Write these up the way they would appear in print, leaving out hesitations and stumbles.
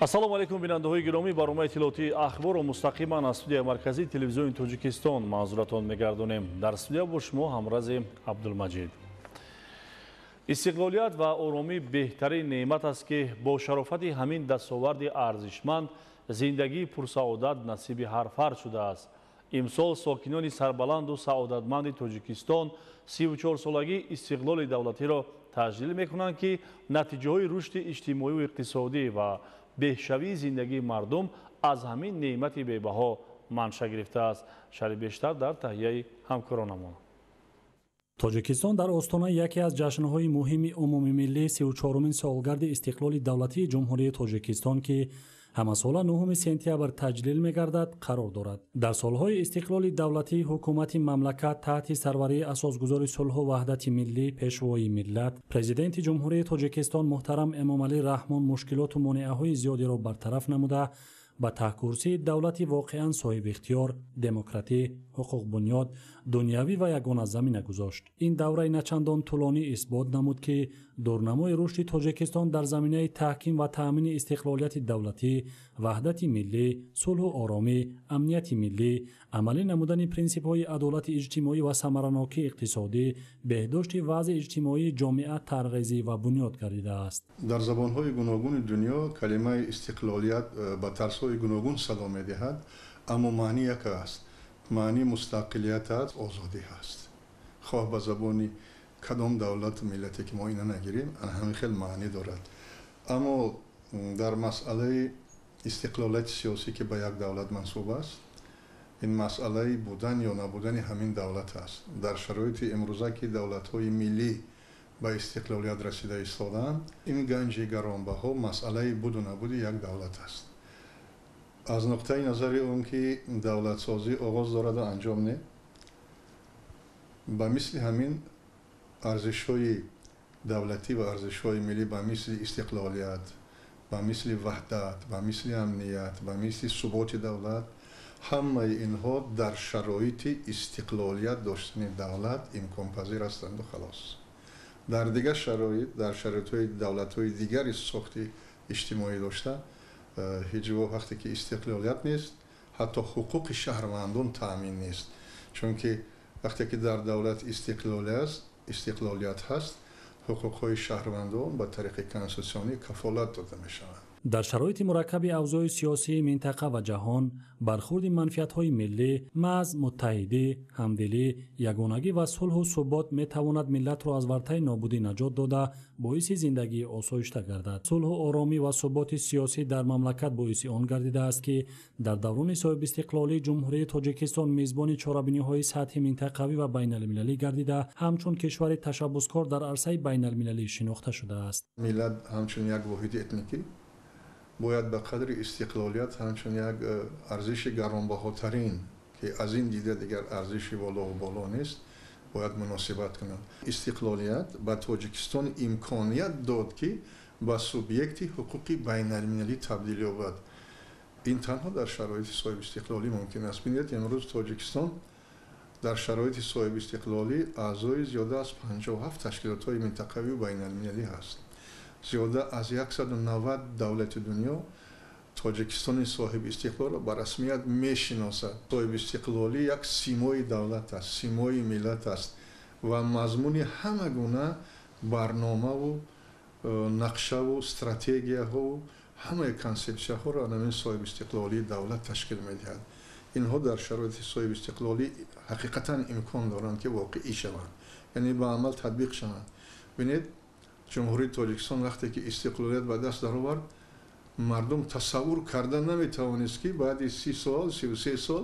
ассалому алайкум бинандаҳои гиромӣ, барномаи иттилоотии ахбору мустақиман аз студияи марказии телевизиони Тоҷикистон маъзуратон мегардонем. Дар студия бо шумо ҳамрази Абдулмаҷид. истиқлолият ва оромӣ беҳтарин неъмат аст, ки бо шарофати ҳамин дастоварди арзишманд зиндагии пурсаодат насиби ҳар фард шудааст. имсол сокинони сарбаланду саодатманди Тоҷикистон 34-солагии истиқлоли давлатиро таҷлил мекунанд, ки натиҷаҳои рушди иҷтимоиву иқтисодӣ ва беҳшавии зиндагии мардум аз ҳамин неъмати бебаҳо манша гирифтааст. шарҳи бештар дар таҳияи ҳамкоронамон. тоҷикистон дар остонаи яке аз ҷашнҳои муҳими умумимиллии 34-умин солгарди истиқлоли давлатии ҷумҳурии Тоҷикистон, ки ҳамасола 9 сентябр таҷлил мегардад, қарор дорад. дар солҳои истиқлоли давлатӣ ҳукумати мамлакат таҳти сарварии асосгузори сулҳу ваҳдати миллӣ, пешвои миллат, президенти ҷумҳурии Тоҷикистон муҳтарам Эмомалӣ Раҳмон мушкилоту монеаҳои зиёдеро бартараф намуда, ба таҳкурсии давлати воқеан соҳибихтиёр, демократӣ, ҳуқуқбунёд, дунявӣ ва ягона замина гузошт. ин давраи начандон тӯлонӣ исбот намуд, ки дурнамои рушди Тоҷикистон дар заминаи таҳким ва таъмини истиқлолияти давлатӣ, ваҳдати миллӣ, сулҳу оромӣ, амнияти миллӣ, амалӣ намудани принсипҳои адолати иҷтимоӣ ва самаранокии иқтисодӣ, беҳдошти вазъи иҷтимоии ҷомеа тарғезӣ ва бунёд гардидааст. дар забонҳои гуногуни дунё калимаи истиқлолият ба тарсҳои гуногун садо медиҳад, аммо маъни як аст. маъни мустақилият аст, озодӣ аст. хоҳ ба забони кадом давлату миллате ки мо ина нагирем, ҳамин хел маънӣ дорад. аммо дар масъалаи истиқлолияти сиёсӣ ки ба як давлат мансуб аст, ин масъалаи будан ё набудани ҳамин давлат аст. дар шароити имрӯза ки давлатҳои миллӣ ба истиқлолият расида истодаанд, ин ганҷи гаронбаҳо масъалаи буду набуди як давлат аст. аз нуқтаи назари он ки давлатсозӣ оғоз дораду анҷом не, ба мисли ҳамин арзишҳои давлатӣ ва арзишҳои миллӣ, ба мисли истиқлолият, ба мисли ваҳдат, ба мисли амният, ба мисли суботи давлат, ҳамаи инҳо дар шароити истиқлолият доштани давлат имконпазир ҳастанду халос. дар дигар шароит, дар шароитҳои давлатҳои дигари сохти иҷтимоӣ дошта, ҳеҷ вақте ки истиқлолият нест, ҳатто ҳуқуқи шаҳрвандон таъмин нест. чунки вақте ки дар давлат истиқлолият ҳаст, ҳуқуқҳои шаҳрвандон ба тариқи конститутсионӣ кафолат дода мешаванд. дар шароити мураккаби авзои сиёсии минтақа ва ҷаҳон, бархурди манфиатҳои миллӣ, маҳз муттаҳидӣ, ҳамдилӣ, ягонагӣ ва сулҳу субот метавонад миллатро аз вартаи нобудӣ наҷот дода, боиси зиндагии осоишта гардад. сулҳу оромӣ ва суботи сиёсӣ дар мамлакат боиси он гардидааст, ки дар даврони соҳибистиқлолии ҷумҳурии Тоҷикистон мезбони чорабиниҳои сатҳи минтақавӣ ва байналмилалӣ гардида, ҳамчун кишвари ташаббускор дар арсаи байналмилалӣ шинохта шудааст. миллат ҳамчун як воҳиди этникӣ бояд ба қадри истиқлолият ҳамчун як арзиши гаронбаҳотарин, ки аз ин дида дигар арзиши волову боло нест, бояд муносибат кунад. истиқлолият ба Тоҷикистон имконият дод, ки ба субъекти ҳуқуқи байналмилалӣ табдил ёбад. ин танҳо дар шароити соҳибистиқлолӣ мумкин аст. бинед имрӯз Тоҷикистон дар шароити соҳибистиқлолӣ аъзои зиёда аз 57 ташкилотҳои минтақавию байналмилалӣ ҳаст. зиёда аз 190 давлати дунё Тоҷикистони соҳибистиқлолро ба расмият мешиносад. соҳибистиқлолӣ як симои давлат аст, симои миллат аст ва мазмуни ҳама гуна барномаву нақшаву стратегияҳову ҳамаи консепсияҳоро намин соҳибистиқлолии давлат ташкил медиҳад. инҳо дар шароити соҳибистиқлолӣ ҳақиқатан имкон доранд ки воқеӣ шаванд, яъне ба амал татбиқ шаванд. бинед ҷумҳурии Тоҷикистон вақте ки истиқлолият ба даст даровард, мардум тасаввур карда наметавонист ки баъди 30 сол, 33 сол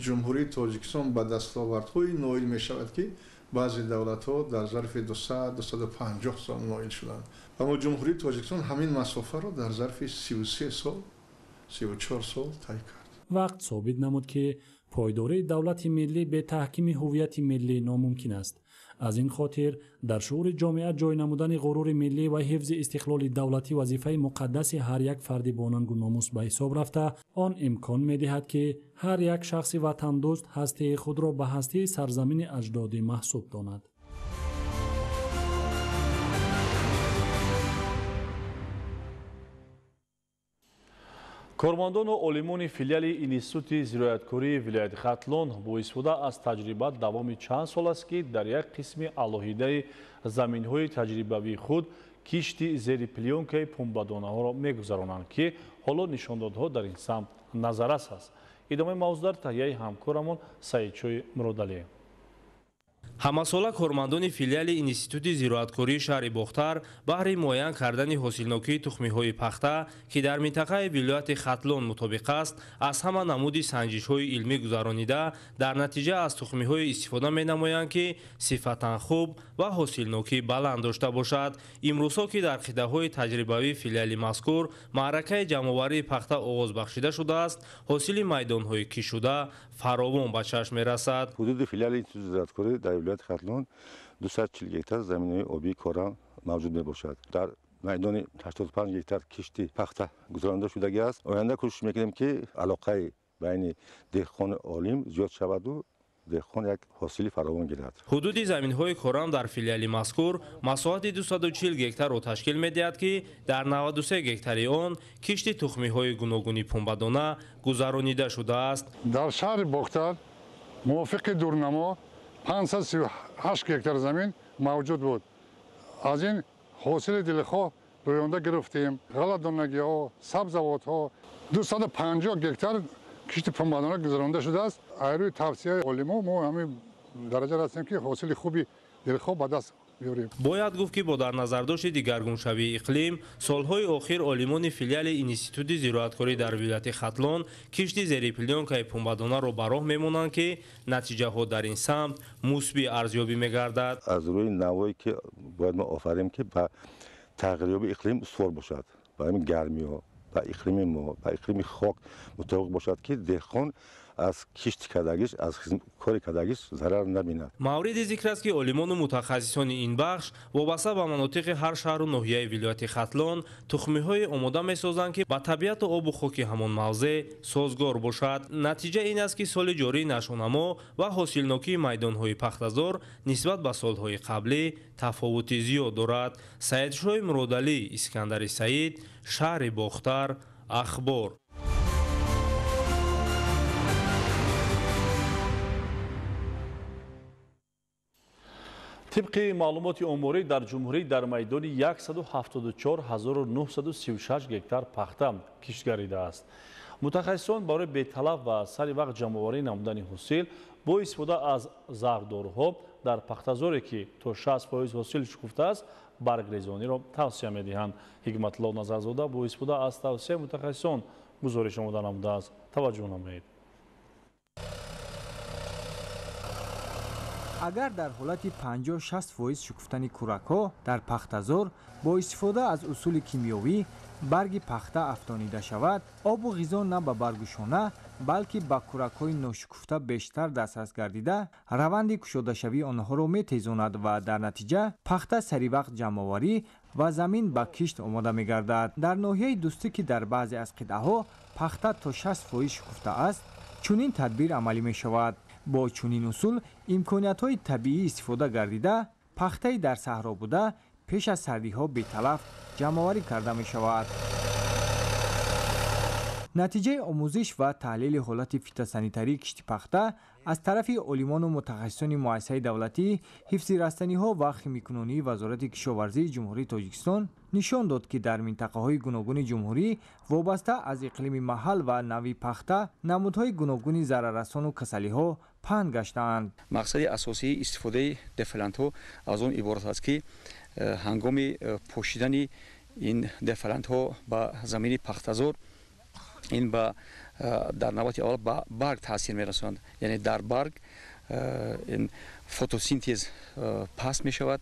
ҷумҳурии Тоҷикистон ба дастовардҳои ноил мешавад, ки баъзе давлатҳо дар зарфи 200-250 сол ноил шуданд. аммо ҷумҳурии Тоҷикистон ҳамин масофаро дар зарфи 33 сол, 34 сол тай кард. вақт собит намуд, ки пойдории давлати миллӣ бе таҳкими ҳуввияти миллӣ номумкин аст. аз ин хотир дар шуури ҷомеа ҷой намудани ғурури миллӣ ва ҳифзи истиқлоли давлатӣ вазифаи муқаддаси ҳар як фарди бонангу номус ба ҳисоб рафта, он имкон медиҳад, ки ҳар як шахси ватандӯст ҳастии худро ба ҳастии сарзамини аҷдодӣ маҳсуб донад. کارمندان و علمان فیلیال اینستیتوت زراعتکاری ولایت خاطلون با استفاده از تجربه دوام چند سال است که در یک قسم علاهیده زمین‌های تجربوی خود کشتی زیر پلیونکه پنبه‌دانه‌ها را می‌گذرانند که حالا نشاندادها در این سمت نظررس است. ادامه موضوع در تهیه همکارمون سعیدشوی مرادعلی. ҳамасола кормандони филиали институти зироаткории шаҳри бохтар баҳри муайян кардани ҳосилнокии тухмиҳои пахта ки дар минтақаи вилояти хатлон мутобиқ аст аз ҳама намуди санҷишҳои илмӣ гузаронида дар натиҷа аз тухмиҳое истифода менамоянд ки сифатан хуб ва ҳосилнокӣ баланд дошта бошад. имрӯзҳо ки дар қидаҳои таҷрибавии филиали мазкур маъракаи ҷамъоварии пахта оғоз бахшида шудааст, ҳосили майдонҳои кишшуда фаровон ба чашм мерасад. ҳудуди филиали институти зироаткорӣ дар вилояти хатлон 240 гектар заминаи обии кора мавҷуд мебошад. дар майдони 85 гектар кишти пахта гузаронида шудаги аст. оянда кӯшиш мекунем ки алоқаи байни деҳқони олим зиёд шаваду деҳқон як ҳосили фаровон гирад. ҳудуди заминҳои корам дар филиали мазкур масоҳати 240 гектарро ташкил медиҳад ки дар 93 гектари он кишти тухмиҳои гуногуни пунбадона гузаронида шудааст. дар шаҳри бохтар мувофиқи дурнамо 538 гектар замин мавҷуд буд. аз ин ҳосили дилхоҳ рӯёнда гирифтем. ғалатдонагиҳо, сабзавотҳо 250 гектар кишти пунбадона гузаронда шудааст. айрӯи тавсияи олимо мо ҳамин дараҷа расидем ки ҳосили хуби дилхоҳ ба даст биёрем. бояд гуфт ки бо дар назардошти дигаргуншавии иқлим солҳои охир олимони филиали институти зироаткорӣ дар вилояти хатлон кишти зери пленкаи пунбадонаро ба роҳ мемонанд ки натиҷаҳо дар ин самт мусби арзёбӣ мегардад. аз рӯи навое ки бояд мо офарем ки ба тағйирёби иқлим устувор бошад, ба ҳамин гармиҳо, ба иқлими мо, ба иқлими хок мутобиқ бошад ки деҳқон аз кишти кардагиш, аз кори кардагиш зарар набинад. мавриди зикр аст ки олимону мутахассисони ин бахш вобаста ба манотиқи ҳар шаҳру ноҳияи вилояти хатлон тухмиҳое омода месозанд ки ба табиату обу хоки ҳамон мавзеъ созгор бошад. натиҷа ин аст ки соли ҷорӣ нашонамо ва ҳосилнокии майдонҳои пахтазор нисбат ба солҳои қаблӣ тафовути зиёд дорад. саидшоҳи муродалӣ, искандари саид, шаҳри бохтар, ахбор. طبق معلومات عمومی در جمهوری در میدان 174936 گکتار پخته کشت گردیده است. متخصصان برای بی‌طلب و سری وقت جمع‌آوری نمودن حاصل با استفاده از زهردارها در پخته‌زاری که تا 60% حاصل شکفته است برگریزانی را توصیه می‌دهند. حکمت الله نظرزاده با استفاده از توصیه متخصصان گزارش نموده است. توجه نمایید. اگر در حالت 50-60% شکفتن کورک‌ها در پخته‌زار با استفاده از اصول کیمیایی برگ پخته افشانیده شود، آب و غذا نه به برگشانه بلکه به کورک‌های ناشکفته بیشتر دسترس گردیده روند گشوده‌شوی آنها را می‌تیزاند و در نتیجه پخته سری وقت جمع‌آوری و زمین به کشت آماده می‌گردد. در ناحیه دوستی که در بعضی از قطعه‌ها پخته تا 60% شکفته است، چنین تدبیر عملی می‌شود. با چنین اصول امکانیت‌های طبیعی استفاده گردیده پخته در صحرا بوده پیش از سردی‌ها بی‌تلف جمع‌آوری کرده می‌شود. نتیجه آموزش و تحلیل حالت فیتوسانیتری کشتی پخته از طرف علیمان و متخصصان مؤسسه دولتی حفظ رستنی‌ها و خیمیکنونی وزارت کشاورزی جمهوری تاجیکستان نشان داد که در منطقه‌های گوناگون جمهوری وابسته از اقلیم محل و نوع پخته نمودهای گوناگون ضرررسان و کسلی‌ها پهن گشتند. مقصد اساسی استفاده دفلنت‌ها از آن عبارت است که هنگام پوشیدن این دفلنت‌ها به زمین پخته‌زار این در نوبت اول به برگ تاثیر می‌رساند. یعنی در برگ این فتوسینتز پس می‌شود،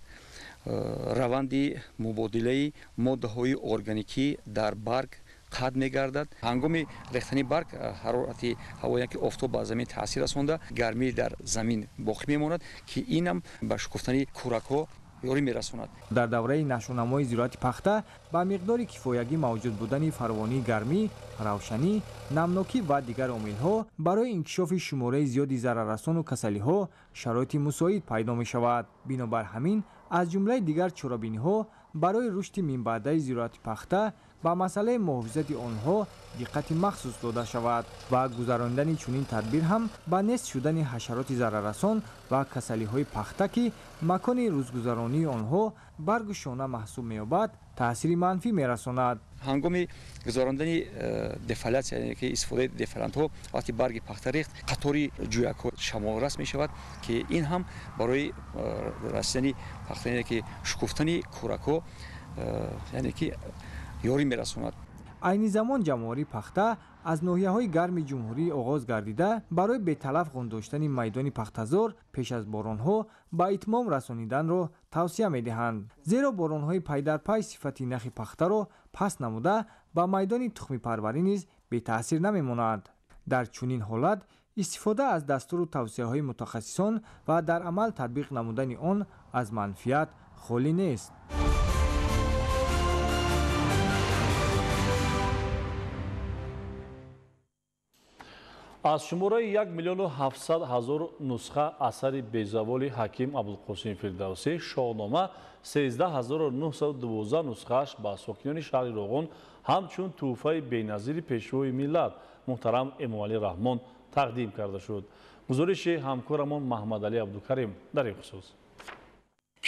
روند مبادله ماده‌های ارگانیکی در برگ قطع می‌گردد. هنگام ریختن برگ حرارت هوایی که آفتاب به زمین تاثیر رسانده گرمی در زمین باقی می‌ماند که اینم به شکفتن کورک‌ها یاری می‌رساند. در دوره نشونمای زراعت پخته با مقدار کفایتی موجود بودن فراوانی گرمی، روشنی، نمناکی و دیگر عوامل‌ها برای انکشاف شماره زیادی ضرررسان و کسلی‌ها شرایط مساعد پیدا می‌شود. بنابر همین از جمله دیگر چرابینی‌ها برای رشد مینبعدی زراعت پخته با مسئله محافظت آنها دقت مخصوص داده شود و گذراندن چنین تدبیر هم به نیست شدن حشرات ضرررسان و کسلی‌های پخته که مکان روزگذرانی آنها برگ شانه محسوب می‌یابد تأثیر منفی می‌رساند. ҳангоми гузарондани дефолятсия яъне ки истифодаи дефолянтҳо вақти барги пахта рехт қатори ҷӯякҳо шамолрас мешавад ки ин ҳам барои расидани пахта яъне ки шукуфтани кӯракҳо яъне ки ёрӣ мерасонад. айни замон ҷамъоварии пахта аз ноҳияҳои гарми ҷумҳурӣ оғоз гардида барои беталаф ғундоштани майдони пахтазор пеш аз боронҳо ба итмом расониданро тавсия медиҳанд, зеро боронҳои пайдарпай сифати нахи пахтаро паст намуда ба майдони тухмипарварӣ низ бетаъсир намемонад. дар чунин ҳолат истифода аз дастуру тавсияҳои мутахассисон ва дар амал татбиқ намудани он аз манфиат холӣ нест. аз шумораи 1,700,000 нусха асари безаволи ҳаким Абулқосим Фирдавсӣ шоҳнома 13,912 нусхааш ба сокинони шаҳри Роғун ҳамчун тӯҳфаи беназири пешвои миллат муҳтарам Эмомалӣ Раҳмон тақдим карда шуд. гузориши ҳамкорамон Маҳмадалӣ Абдукарим дар ин хусус.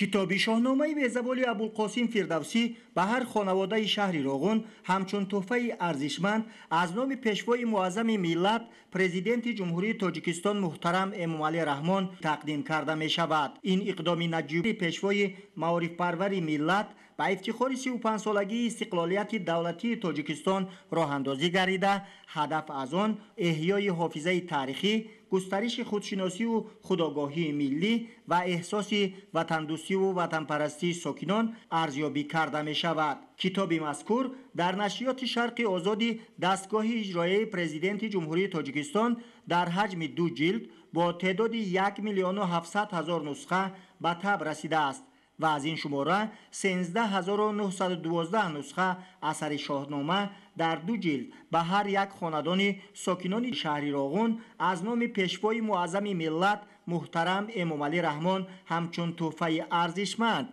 китоби шоҳномаи безаволи Абулқосим Фирдавсӣ ба ҳар хонаводаи шаҳри Роғун ҳамчун тӯҳфаи арзишманд аз номи пешвои муаззами миллат президенти ҷумҳурии Тоҷикистон муҳтарам Эмомалӣ Раҳмон тақдим карда мешавад. ин иқдоми наҷибии пешвои маорифпарвари миллат ба ифтихори 35-солагии истиқлолияти давлатии Тоҷикистон роҳандозӣ гардида, ҳадаф аз он эҳёи ҳофизаи таърихӣ, густариши худшиносию худогоҳии миллӣ ва эҳсоси ватандӯстиву ватанпарастии сокинон арзёбӣ карда мешавад. китоби мазкур дар нашриёти Шарқи озоди дастгоҳи иҷроияи президенти ҷумҳурии Тоҷикистон дар ҳаҷми 2 ҷилд бо теъдоди 1,700,000 нусха ба таб расидааст ва аз ин шумора 13,912 нусха асари шоҳнома дар 2 ҷилд ба ҳар як хонадони сокинони шаҳри Роғун аз номи пешвои муаззами миллат муҳтарам Эмомалӣ Раҳмон ҳамчун тӯҳфаи арзишманд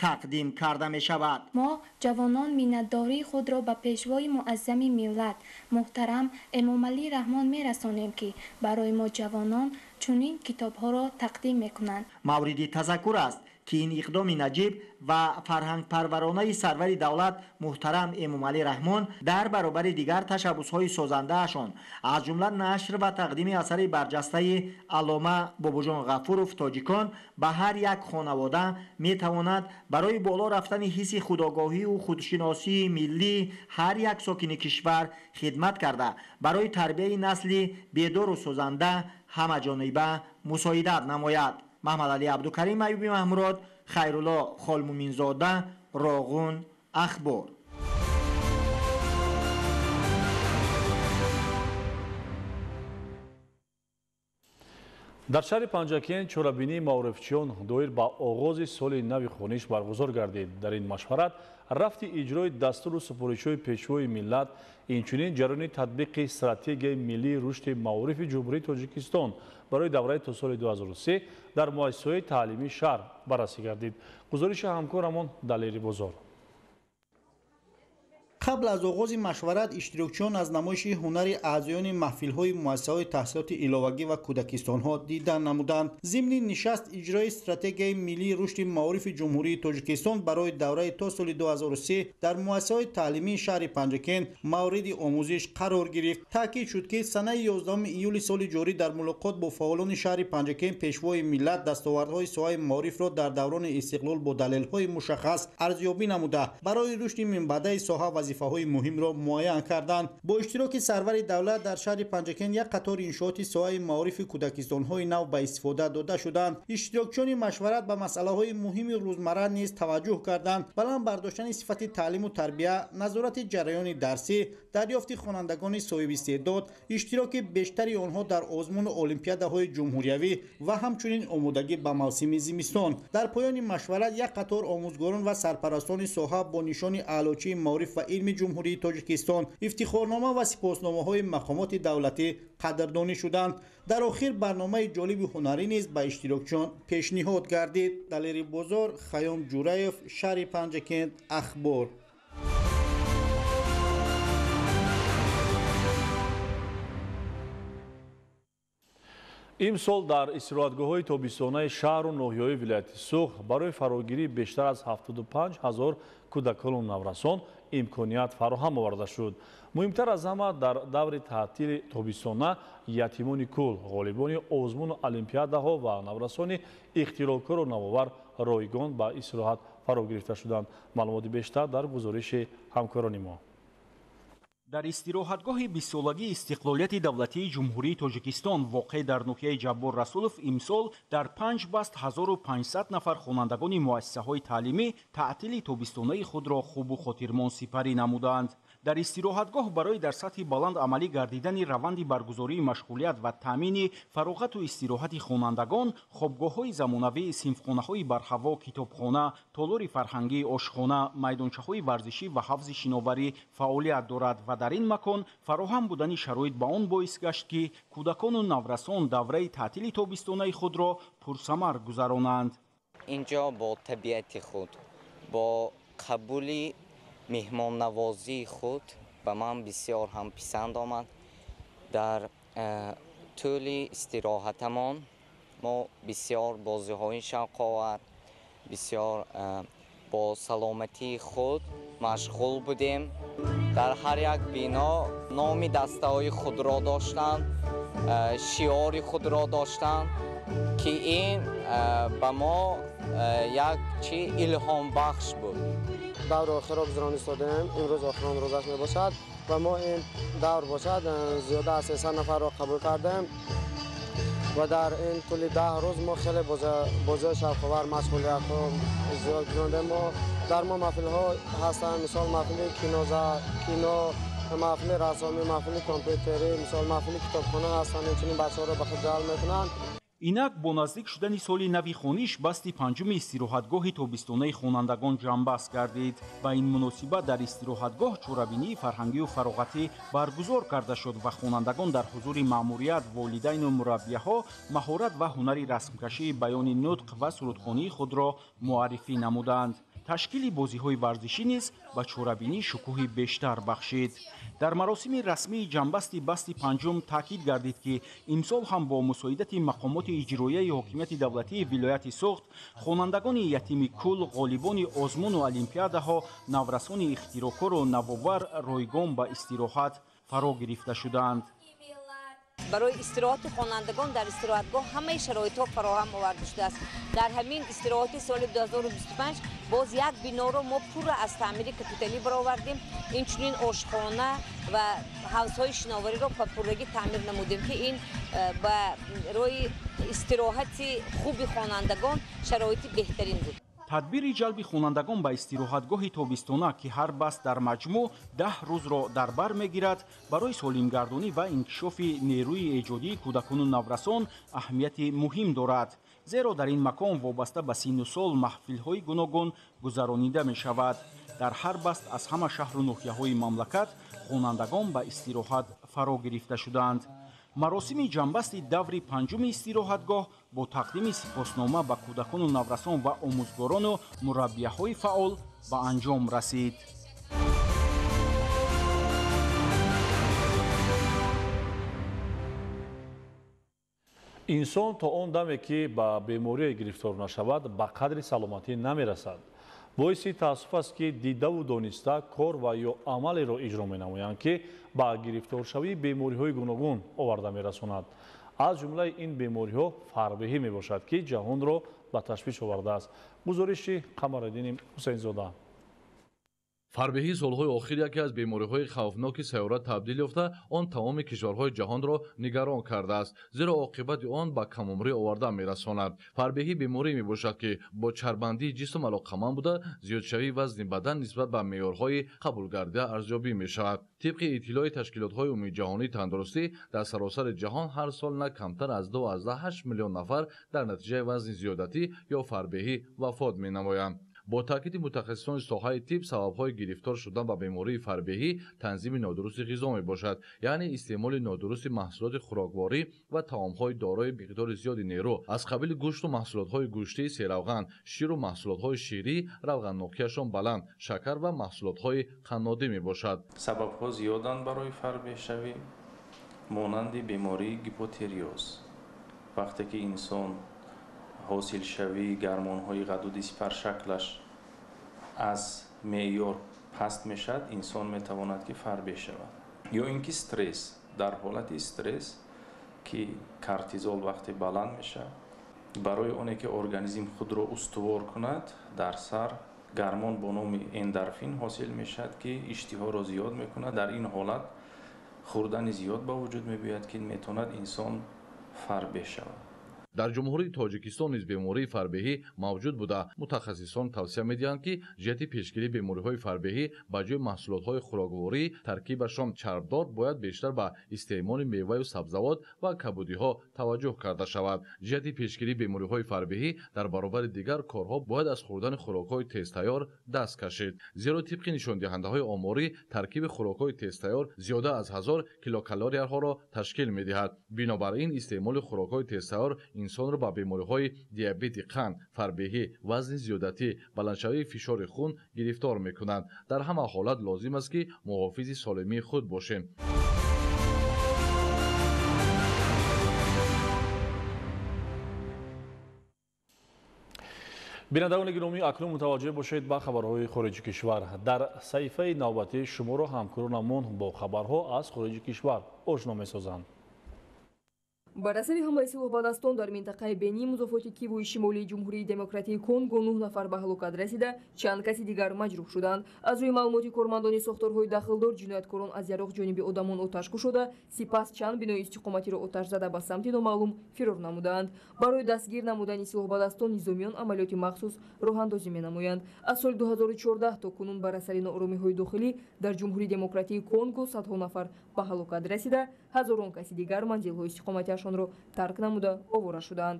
тақдим карда мешавад. мо ҷавонон миннатдории худро ба пешвои муаззами миллат муҳтарам Эмомалӣ Раҳмон мерасонем ки барои мо ҷавонон чунин китобҳоро тақдим мекунанд. мавриди тазаккур аст ки ин иқдоми наҷиб ва фарҳангпарваронаи сарвари давлат муҳтарам Эмомалӣ Раҳмон дар баробари дигар ташаббусҳои созандаашон аз ҷумла нашр ва тақдими асари барҷастаи аллома Бобоҷон Ғафуров тоҷикон ба ҳар як хонавода метавонад барои боло рафтани ҳисси худогоҳию худшиносии миллии ҳар як сокини кишвар хидмат карда барои тарбияи насли бедору созанда ҳамаҷониба мусоидат намояд. Маҳмадалӣ Абдукарим, Айюби Маҳмурод, Хайрулло Холмуминзода, Роғун, Ахбор. дар шаҳри Панҷакент чорабинии маорифчиён доир ба оғози соли нави хониш баргузор гардид. дар ин машварат рафти иҷрои дастуру супоришҳои пешвои миллат, инчунин ҷараёни татбиқи стратегияи миллии рушди маорифи ҷумҳурии Тоҷикистон барои давраи то соли 2003 дар муассисаҳои таълимии шаҳр баррасӣ гардид. гузориши ҳамкорамон Далери Бозор. қабл аз оғози машварат иштирокчиён аз намоиши ҳунари аъзоёни маҳфилҳои муассисаҳои таҳсилоти иловагӣ ва кӯдакистонҳо дидан намуданд. зимни нишаст иҷрои стратегияи миллии рушди маорифи ҷумҳурии Тоҷикистон барои давраи то соли 2003 дар муассисаҳои таълимии шаҳри Панҷакент мавриди омӯзиш қарор гирифт. таъкид шуд ки санаи 11 июли соли ҷорӣ дар мулоқот бо фаъолони шаҳри Панҷакент пешвои миллат дастовардҳои соҳаи маорифро дар даврони истиқлол бо далелҳои мушаххас арзёбӣ намуда барои рушди минбаъдаи соҳа вазифаҳои муҳимро муайян карданд. бо иштироки сарвари давлат дар шаҳри Панҷакент як қатори иншооти соҳаи маорифи кӯдакистонҳои нав ба истифода дода шуданд. иштирокчиёни машварат ба масъалаҳои муҳими рӯзмарра низ таваҷҷӯҳ карданд. баланд бардоштани сифати таълиму тарбия, назорати ҷараёни дарсӣ, дарёфти хонандагони соҳибистеъдод, иштироки бештари онҳо дар озмуну олимпиадаҳои ҷумҳуриявӣ ва ҳамчунин омодагӣ ба мавсими зимистон. дар поёни машварат як қатор омӯзгорон ва сарпарастони соҳа бо нишони аълочии маориф ва илми مهم جمهوری تاجیکستان افتخارنامه و سپاسنامه‌های مقامات دولتی قدردانی شدند. در آخر برنامه جالب هنری نیز به اشتراکچیان پیشنهاد گردید. دلیر بازار، خیام جورایف، شهر پنجکند، اخبار. имсол дар истироҳатгоҳҳои тобистонаи шаҳру ноҳияҳои вилояти суғ барои фарогирии бештар аз 75 000 кӯдакону наврасон имконият фароҳам оварда шуд. муҳимтар аз ҳама, дар даври таътили тобистона ятимони кӯл, ғолибони озмуну олимпиадаҳо ва наврасони ихтироъкору навовар ройгон ба истироҳат фаро гирифта шуданд. маълумоти бештар дар гузориши ҳамкорони мо. дар истироҳатгоҳи 20-солагии истиқлолияти давлатии ҷумҳурии тоҷикистон воқеъ дар ноҳияи ҷаббор расулов имсол дар 5 баст 1500 нафар хонандагони муассисаҳои таълимӣ таътили тобистонаи худро хубу хотирмон сипарӣ намуданд. дар истироҳатгоҳ барои дар сатҳи баланд амалӣ гардидани раванди баргузории машғулият ва таъмини фароғату истироҳати хонандагон, хобгоҳҳои замонавӣ, синфхонаҳои барҳаво, китобхона, толори фарҳангӣ, ошхона, майдончаҳои варзишӣ ва ҳафзи шиноварӣ фаъолият дорад ва дар ин макон фароҳам будани шароит ба он боис гашт, ки кӯдакону наврасон давраи таътили тобистонаи худро пурсамар гузаронанд. инҷо бо табиати худ, бо қабули меҳмоннавозии худ ба ман бисёр ҳам писанд омад. дар тӯли истироҳатамон мо бисёр бозиҳои шавқовар, бисёр бо саломатии худ машғул будем. дар ҳар як бино номи дастаҳои худро доштанд, шиори худро доштанд, ки ин ба мо як чи илҳомбахш буд. давр охирро гузарон истодаем. имрӯз охирон рӯзаш мебошад ва мо ин давр бошад зиёда аз 300 нафарро қабул кардем ва дар ин тӯли 10 рӯз мо хеле бозиҳои шавқовар, машғулиятҳо зиёд гузарондем. мо дар мо маҳфилҳо ҳастанд, мисол маҳфили кино, маҳфили рассомӣ, маҳфили компютерӣ, мисол маҳфили китобхона ҳастанд. инчунин бачаҳоро ба худ ҷалб мекунанд. инак бо наздик шудани соли нави хониш басти панҷуми истироҳатгоҳи тобистонаи хонандагон ҷамъбаст гардид. ба ин муносибат дар истироҳатгоҳ чорабинии фарҳангию фароғатӣ баргузор карда шуд ва хонандагон дар ҳузури маъмурият, волидайну мураббияҳо маҳорат ва ҳунари расмкашии баёни нутқ ва сурудхонии худро муаррифӣ намуданд. ташкили бозиҳои варзишӣ низ ба чорабинӣ шукӯҳи бештар бахшид. дар маросими расмии ҷамъбасти басти панҷум таъкид гардид, ки имсол ҳам бо мусоидати мақомоти иҷроияи ҳокимияти давлатии вилояти суғд хонандагони ятими кӯл, ғолибони озмуну олимпиадаҳо, наврасони ихтироъкору навовар ройгон ба истироҳат фаро гирифта шуданд. барои истироҳати хонандагон дар истироҳатгоҳ ҳамаи шароитҳо фароҳам оварда шудааст. дар ҳамин истироҳати соли 2025 боз як биноро мо пурра аз таъмири капиталӣ баровардем. инчунин ошхона ва ҳавзҳои шиновариро ба пуррагӣ таъмир намудем, ки ин ба рӯи истироҳати хуби хонандагон шароити беҳтарин буд. тадбири ҷалби хонандагон ба истироҳатгоҳи тобистона, ки ҳар баст дар маҷмӯъ 10 рӯзро дар бар мегирад, барои солимгардонӣ ва инкишофи нерӯи эҷодии кӯдакону наврасон аҳамияти муҳим дорад. зеро дар ин макон вобаста ба синну сол маҳфилҳои гуногун гузаронида мешавад. дар ҳар баст аз ҳама шаҳру ноҳияҳои мамлакат хонандагон ба истироҳат фаро гирифта шуданд. маросими ҷамъбасти даври панҷуми истироҳатгоҳ бо тақдими сипоснома ба кӯдакону наврасон ва омӯзгорону мураббияҳои фаъол ба анҷом расид. инсон то он даме ки ба беморие гирифтор нашавад ба қадри саломатӣ намерасад. боиси таассуф аст, ки дидаву дониста кор ва ё амалеро иҷро менамоянд, ки ба гирифторшавии бемориҳои гуногун оварда мерасонад. аз ҷумлаи ин бемориҳо фарбеҳӣ мебошад, ки ҷаҳонро ба ташвиш овардааст. гузориши қамараддини ҳусейнзода. фарбеҳӣ солҳои охир яке аз бемориҳои хавфноки сайёра табдил ёфта, он тамоми кишварҳои ҷаҳонро нигарон кардааст, зеро оқибати он ба камумрӣ оварда мерасонад. фарбеҳӣ беморие мебошад, ки бо чарбандии ҷисм алоқаманд буда, зиёдшавии вазни бадан нисбат ба меъёрҳои қабулгарда арзёбӣ мешавад. тибқи иттилои ташкилотҳои умумиҷаҳонии тандурустӣ, дар саросари ҷаҳон ҳар сол на камтар аз 2,8 миллион нафар дар натиҷаи вазни зиёдатӣ ё фарбеҳӣ вафот менамоянд. با تاکید متخصصان соҳаи тиб сабабҳои гирифтор шудан ба бемории фарбеҳӣ танзими нодурусти ғизо мебошад, яъне истеъмоли нодурусти маҳсулоти хӯрокворӣ ва таомҳои дорои миқдори зиёди нерӯ аз қабили гӯшту маҳсулотҳои гӯштии серавған, ширу маҳсулотҳои ширӣ, равғаннокиашон баланд, шакар ва маҳсулотҳои қаннодӣ мебошад. Сабабҳо зиёданд барои фарбеҳшавӣ, монанди бемории гипотериоз. вақте ки инсон ҳосилшавии гормонҳои ғадуди сипаршаклаш аз меъёр паст мешавад, инсон метавонад ки фарбеҳ шавад. ё ин ки стресс, дар ҳолати стресс ки кортизол вақте баланд мешавад, барои оне ки организм худро устувор кунад, дар сар гормон бо номи эндорфин ҳосил мешавад ки иштиҳоро зиёд мекунад. дар ин ҳолат хӯрдани зиёд ба вуҷуд мебиёяд ки метавонад инсон фарбеҳ шавад. дар ҷумҳурии тоҷикистон низ бемории фарбеҳӣ мавҷуд буда, мутахассисон тавсия медиҳанд ки ҷиҳати пешгирии бемориҳои фарбеҳӣ ба ҷои маҳсулотҳои хӯрокворӣ таркибашон чарбдор бояд бештар ба истеъмоли меваю сабзавот ва кабудиҳо таваҷҷӯҳ карда шавад. ҷиҳати пешгирии бемориҳои фарбеҳӣ дар баробари дигар корҳо бояд аз хӯрдани хӯрокҳои тезтайёр даст кашид, зеро тибқи нишондиҳандаҳои оморӣ таркиби хӯрокҳои тезтайёр зиёда аз 1000 килокалорияҳоро ташкил медиҳад. бинобар ин истеъмоли хӯрокҳои тезтайёр инсонро ба бемориҳои диабети қанд, фарбеҳӣ, вазни зиёдатӣ, баландшавии фишори хун гирифтор мекунад. дар ҳама ҳолат лозим аст ки муҳофизи солимии худ бошем. бинандагони гиромӣ, акнун мутаваҷҷеҳ бошед ба хабарҳои хориҷи кишвар. дар саҳифаи навбатӣ шуморо ҳамкоронамон бо хабарҳо аз хориҷи кишвар ошно месозанд. бар асари ҳамлаи силоҳбадастон дар минтақаи бени музофоти Кивуи шимолии ҷумҳурии демократии Конго 9 нафар ба ҳалокат расида, чанд каси дигар маҷрӯҳ шуданд. аз рӯи маълумоти кормандони сохторҳои дахлдор, ҷинояткорон аз яроқ ҷониби одамон оташ кушода, сипас чанд бинои истиқоматиро оташ зада ба самти номаълум фирор намуданд. барои дастгир намудани силоҳбадастон низомиён амалиёти махсус роҳандозӣ менамоянд. аз соли 2014 то кунун бар асари нооромиҳои дохилӣ дар ҷумҳурии демократии Конго садҳо нафар ба ҳалокат расида, ҳазорон каси дигар манзилҳои истиқоматиашонро тарк намуда овора шуданд.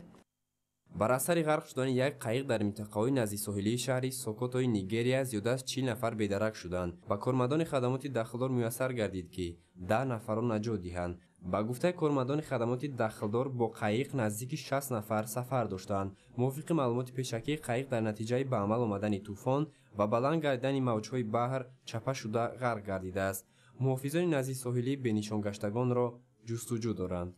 бар асари ғарқ шудани як қайиқ дар минтақаҳои наздиксоҳилии шаҳри Сокотои Нигерия зиёда аз 40 нафар бедарак шуданд. ба кормандони хадамоти дахлдор муяссар гардид ки 10 нафарро наҷот диҳанд. ба гуфтаи кормандони хадамоти дахлдор бо қайиқ наздики 60 нафар сафар доштанд. мувофиқи маълумоти пешакӣ, қайиқ дар натиҷаи ба амал омадани тӯфон ва баланд гардидани мавҷҳои баҳр чапа шуда ғарқ гардидааст. муҳофизони наздиксоҳилӣ бенишонгаштагонро ҷустуҷӯ доранд.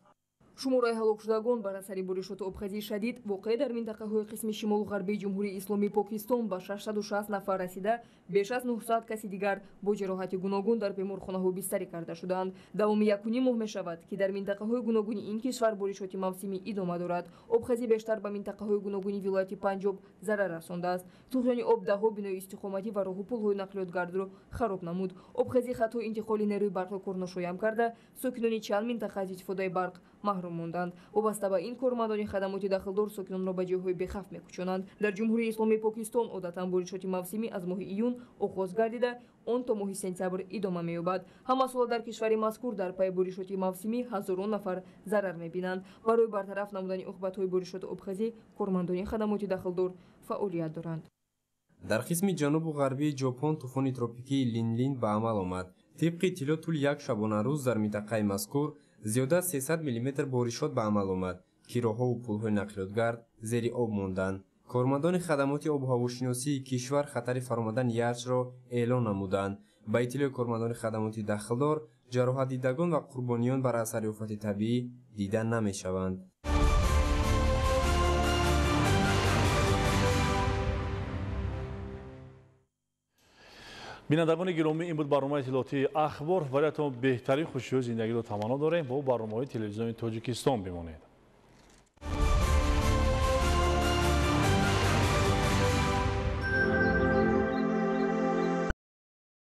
шумораи ҳалокшудагон бар асари боришоти обхезии шадид воқеъ дар минтақаҳои қисми шимолу ғарбии ҷумҳурии исломии Покистон ба 660 нафар расида, беш аз 900 каси дигар бо ҷароҳати гуногун дар беморхонаҳо бистарӣ карда шуданд. давоми 1.5 моҳ мешавад ки дар минтақаҳои гуногуни ин кишвар боришоти мавсимӣ идома дорад. обхезӣ бештар ба минтақаҳои гуногуни вилояти Панҷоб зарар расондааст. туғёни об даҳҳо бинои истиқоматӣ ва роҳу пулҳои нақлиётгардро хароб намуд. обхезӣ хатто интиқоли нерӯи барқро корношоям карда, сокинони чанд минтақа аз истифодаи барқ маҳрум монданд. вобаста ба ин кормандони хадамоти дахлдор сокинонро ба ҷойҳои бехавф мекӯчонанд. дар ҷумҳурии исломии Покистон одатан боришоти мавсимӣ аз моҳи июн оғоз гардида, он то моҳи сентябр идома меёбад. ҳамасола дар кишвари мазкур дар пайи боришоти мавсимӣ ҳазорон нафар зарар мебинанд. барои бартараф намудани оқибатҳои боришоти обхезӣ, кормандони хадамоти дахлдор фаъолият доранд. дар қисми ҷанубу ғарбии ҷопон тӯфони тропикии Линлин ба амал омад. тибқи иттилоъ тӯли як шабонарӯз дар минтақаи мазкур зиёда аз 300 мм боришот ба амал омад ки роҳҳову пулҳои нақлиётгард зери об монданд. кормандони хадамоти обуҳавошиносии кишвар хатари фаромадани яшро эълон намуданд. ба иттилоъи кормандони хадамоти дахлдор, ҷароҳатдидагон ва қурбониён бар асари офати табиӣ дида намешаванд. бинандагони гиромӣ, ин буд барномаи иттилоотии ахбор. вале то беҳтарин хушиҳои зиндагиро таманно дорем. бо барномаҳои телевизиони Тоҷикистон бимонед.